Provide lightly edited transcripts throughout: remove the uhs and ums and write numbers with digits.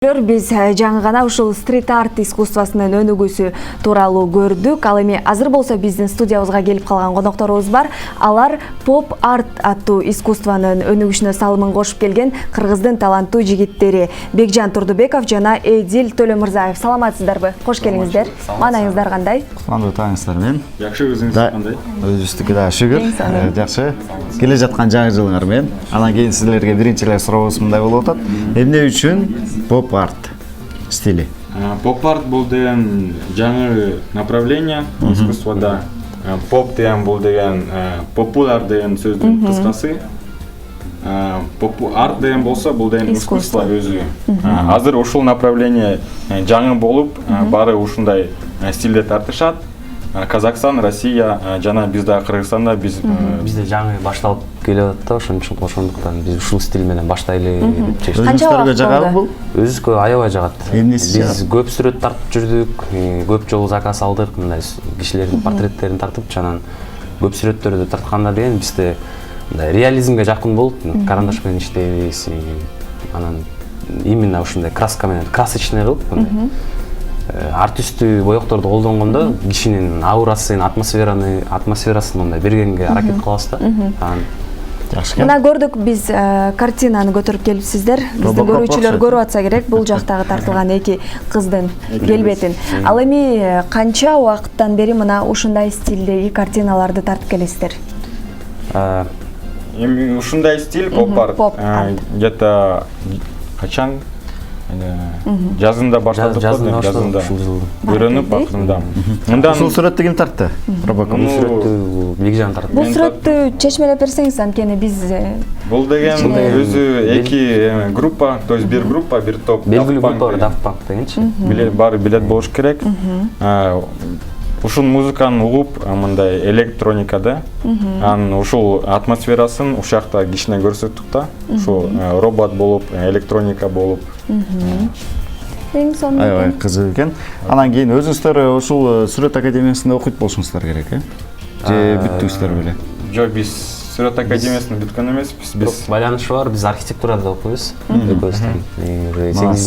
Biz жаңы гана ушул стрит-арт искусствосунун өнүгүүсү тууралуу көрдүк. Ал эми азыр болсо биздин студиябызга келип калган конокторубуз бар. Алар поп-арт аттуу искусствонун өнүгүшүнө салымын кошуп келген кыргыздын таланттуу жигиттери Бекжан Турдубеков жана Эдил Төлөмырзаев. Саламатсыздарбы? Кош келиңиздер. Маанайыңыздар кандай? Кандай тааңыздар мен? Жакшы, өзүңүз кандай? Өзүбүздүкү да шүгүр. Жакшы. Келе жаткан жаңы жылыңар менен. Анан кийин силерге биринчи эле сурообуз мындай болуп атат. Эмне үчүн поп-арт стили? Поп-арт бул деген жаңы направление искусствода. Поп деген бул деген популяр деген сөздүн кыскасы. Арт деген болсо бул деген искусство өзү. Азыр ушул направление жаңы болуп, баары ушундай стилде тартышат. Казакстан, Россия жана бизде Кыргызстанда бизде жаңы башталып келип атат, ошондуктан биз ушул стиль менен баштайлы деп чечтик. Өзүңүздөргө жагабы бул? Өзүбүзгө аябай жагат. Эмнеси Биз көп сүрөт тартып жүрдүк, көп жолу заказ алдык, мындай кишилердин портреттерин тартып, анан көп сүрөттөрдү тартканда деген бизде мындай реализмге жакын болуп, карандаш менен иштейбиз, анан именно ушундай краска менен, красочный кылып, арт үстү боекторду колдонгондо кишинин аурасын, атмосферасын мындай бергенге аракет кылабыз да. Жакшы. Мына көрдүк биз картинаны көтөрүп келипсиздер. Биздин көрүүчүлөр көрүп атса керек бул жактагы тартылган эки кыздын келбетин. Ал эми канча убакыттан бери мына ушундай стилдеги картиналарды тартып келесиздер? Эми ушундай стиль поп-арт где-то качан жазында баштадык, жазында үйрөнүп акырында. Ушул сүрөттү ким тартты? Бул сүрөттү Бекжан тартты. Бул сүрөттү чечмелеп берсеңиз, анткени биз бул деген өзү эки группа, то есть бир группа, бир топ. Белгилүү группа Daft Punk дегенчи. Баары билет болуш керек. Ушул музыканы угуп, мындай электроникада, анын ушул атмосферасын ушакта кичине көрсөттүк да. Ушул робот болуп, электроника болуп. Эң сонун. Аябай кызык экен. Анан кийин өзүңүздөр ушул сүрөт академиясында окуйт болушуңуздар керек, Же бүттүңүздөр беле? Жок, биз сүрөт академиясында бүткөн эмеспиз. Биз байланышы бар, биз архитектурада окуйбуз. Экөөбүз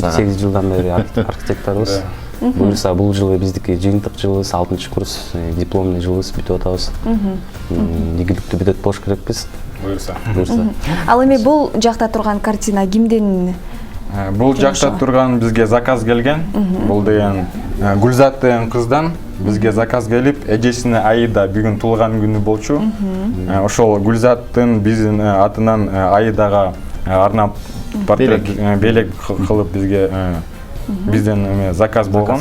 8 жылдан бери архитекторбуз. Буюрса бул жылы биздики жыйынтык жылыбыз, 6-курс дипломный жылыбыз бүтүп атабыз. Ийгиликтүү бүтөт болуш керекпиз. Буюрса. Ал эми бул жакта турган картина кимдин? Бул жакта турган бизге заказ келген. Бул деген Гүлзат деген кыздан бизге заказ келип, эжесине Аида бүгүн туулган күнү болчу. Ошол Гүлзаттын биздин атынан Аидага арнап портрет белек кылып бизге бизден заказ болгон.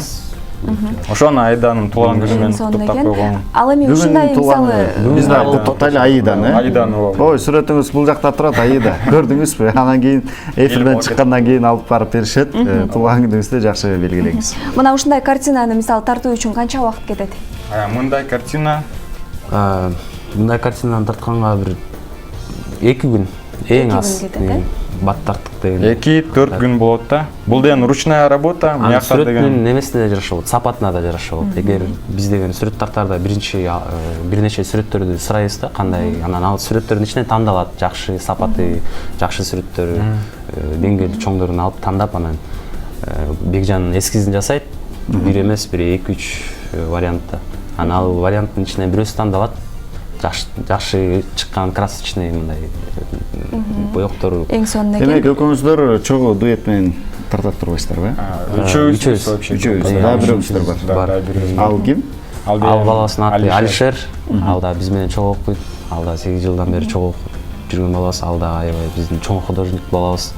Ошону Айданын туулган күнү менен куттуктап койгон. Ал эми ушундай мисалы бизде куттуктайлы Аиданы. Айданы. Ой, сүрөтүңүз бул жакта турат, Аида. Көрдүңүзбү? Анан кийин эфирден чыккандан кийин алып барып беришет. Туулган күнүңүздү жакшы белгилеңиз. Мына ушундай картинаны мисалы тартуу үчүн канча убакыт кетет? Мындай картинаны тартканга бир 2 күн эң аз. Бат тарттык деген. 2-4 күн болот да. Бул деген ручная работа, мыякта деген. Сүрөттүн немесине да жараша болот, сапатына да жараша болот. Эгер биз деген сүрөт тартарда бир нече сүрөттөрдү сурайбыз да, кандай, анан ал сүрөттөрдүн ичинен тандалат, жакшы сапаты, жакшы сүрөттөр, деңгээли чоңдорун алып тандап, анан Бекжан эскизин жасайт, бир эмес, бир 2-3 вариантта. Анан ал варианттын ичинен бирөөсү тандалат. Жакшы чыккан красочный мындай боектору. Эң сонун экен. Демек, экөөңүздөр чогуу дуэт менен тартат турбайсыздарбы? Үчөөбүз вообще. Да, бирөөңүздөр бар. Ал ким? Ал баласынын аты Алишер. Ал да биз менен чогуу окуйт. Ал да 8 жылдан бери чогуу жүргөн балабыз. Ал да аябай биздин чоң художник балабыз.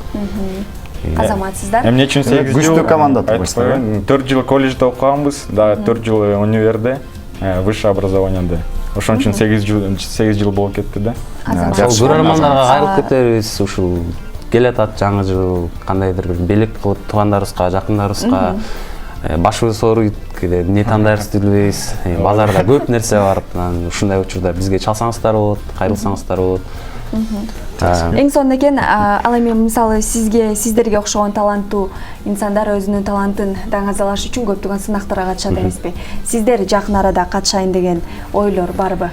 Азаматсыздар. Эмне үчүн 8 жыл? Күчтүү команда турбайсыздар. 4 жыл колледжде окуганбыз, да 4 жыл универде, высшее образованияда. Ошон үчүн 8 жыл болуп кетти да. Көрөрмандарга кайрылып кетебиз, ушул келатат жаңы жыл, кандайдыр бир белек кылып туугандарыбызга, жакындарыбызга башыбыз ооруйт, эмне тандайбызды билбейбиз. Базарда көп нерсе бар. Ушундай учурда бизге чалсаңыздар болот, кайрылсаңыздар болот. Эң сонун экен. Ал эми мисалы сиздерге окшогон таланттуу инсандар өзүнүн талантын даңазалаш үчүн көптөгөн сынактарга катышат эмеспи? Сиздер жакын арада катышайын деген ойлор барбы?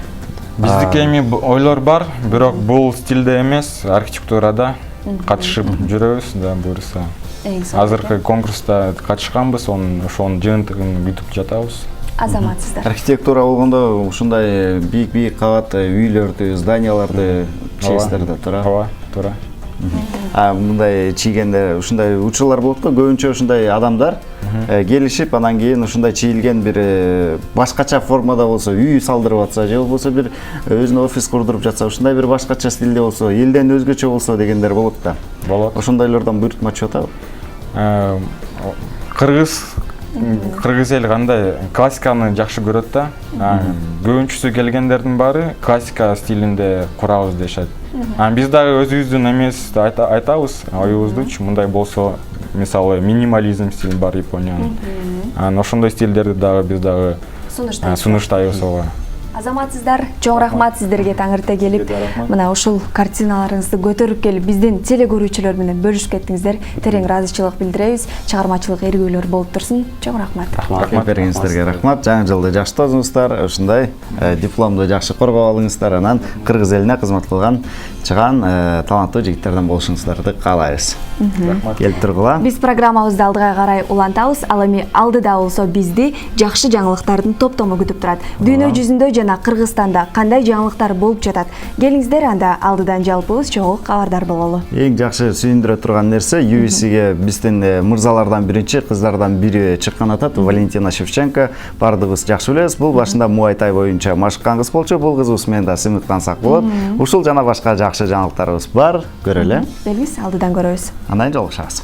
Биздики эми ойлор бар, бирок бул стилде эмес, архитектурада катышып жүрөбүз да, буюрса. азыркы конкурста катышканбыз, ошонун жыйынтыгын күтүп жатабыз. Азаматсыздар. Архитектура болгондо ушундай бийик кабат үйлөрдү, зданияларды чийсиздер да, туура? Ооба, туура. Мындай чийгенде ушундай учурлар болот го, көбүнчө ушундай адамдар келишип, анан кийин ушундай чийилген бир башкача формада болсо, үй салдырып атса, же болбосо бир өзүнө офис курдуруп жатса, ушундай бир башкача стилде болсо, элден өзгөчө болсо дегендер болот да. Болот. Ошондойлордон буйртма чыгып атабы? Кыргыз эл кандай классиканы жакшы көрөт да. Көбүнчүсү келгендердин баары классика стилинде курабыз дешет. Биз дагы өзүбүздүн эмести айтабыз, оюбуздучу мындай болсо, мисалы минимализм стили бар Япониянын. Ошондой стилдерди дагы биз дагы сунуштайбыз. Азаматсыздар, чоң рахмат сиздерге таңырта келип, мына ушул картиналарыңызды көтөрүп келип, биздин телекөрүүчүлөр менен бөлүшүп кеттиңиздер. Терең ыраазычылык билдиребиз. Чыгармачылык эргүүлөр болуп турсун. Чоң рахмат. Рахмат бергениңиздерге рахмат. Жаңы жылды жакшы тозуңуздар, ушундай дипломду жакшы коргоп алыңыздар, анан кыргыз элине кызмат кылган чыган таланттуу жигиттерден болушуңуздарды каалайбыз. Келип тургула. Биз программабызды алдыга карай улантабыз. Ал эми алдыда болсо бизди жакшы жаңылыктардын топтому күтүп турат. Дүйнө жүзүндө жана Кыргызстанда кандай жаңылыктар болуп жатат? Келиңиздер, анда алдыдан жалпыбыз чогуу кабардар бололу. Эң жакшы сүйүндүрө турган нерсе, UBC'ге биздин мырзалардан биринчи, кыздардан бири чыккан атат, Валентина Шевченко. Бардыгыбыз жакшы билебиз. Бул башында муайтай боюнча машыккан кыз болчу, бул кызыбыз менен да сымыктансак болот. Ушул жана башка жакшы жаңылыктарыбыз бар. Көрөлү. Белгиз, алдыдан көрөбүз. Андан жолугушабыз.